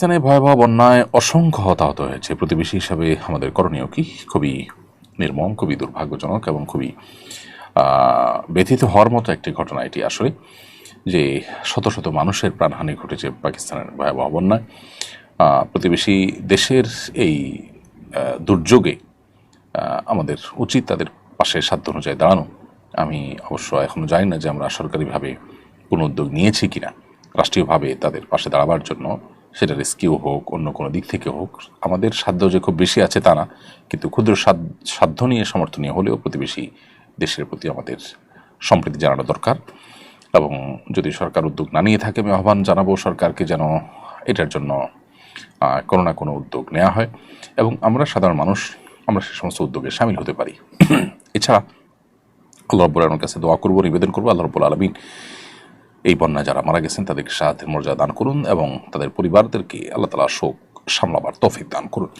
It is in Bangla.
পাকিস্তানে ভয়াবহ বন্যায় অসংখ্য হতাহত হয়েছে। প্রতিবেশী হিসাবে আমাদের করণীয় কি? খুবই নির্মম, খুবই দুর্ভাগ্যজনক এবং খুবই ব্যথিত হওয়ার মতো একটি ঘটনা এটি আসলে, যে শত শত মানুষের প্রাণহানি ঘটেছে পাকিস্তানের ভয়াবহ বন্যায়। প্রতিবেশী দেশের এই দুর্যোগে আমাদের উচিত তাদের পাশে সাধ্য অনুযায়ী দাঁড়ানো। আমি অবশ্য এখনও জানি না যে আমরা সরকারিভাবে কোনো উদ্যোগ নিয়েছি কিনা রাষ্ট্রীয়ভাবে তাদের পাশে দাঁড়াবার জন্য, সেটা রেস্কিউ হোক অন্য কোনো দিক থেকে হোক। আমাদের সাধ্য যে খুব বেশি আছে তা না, কিন্তু ক্ষুদ্র সাধ্য নিয়ে সমর্থনীয় হলেও প্রতিবেশী দেশের প্রতি আমাদের সম্প্রীতি জানানো দরকার। এবং যদি সরকার উদ্যোগ না নিয়ে থাকে, আমি আহ্বান জানাবো সরকারকে যেন এটার জন্য কোনো না কোনো উদ্যোগ নেওয়া হয় এবং আমরা সাধারণ মানুষ আমরা সে সমস্ত উদ্যোগে সামিল হতে পারি। এছাড়া আল্লাহ রাব্বুল আলামিনের কাছে দোয়া করবো, নিবেদন করবো, আল্লাহ রাব্বুল আলামিন এই বন্যায় যারা মারা গেছেন তাদেরকে শাহাদাতের মর্যাদা দান করুন এবং তাদের পরিবারদেরকে আল্লাহ তাআলা শোক সামলাবার তৌফিক দান করুন।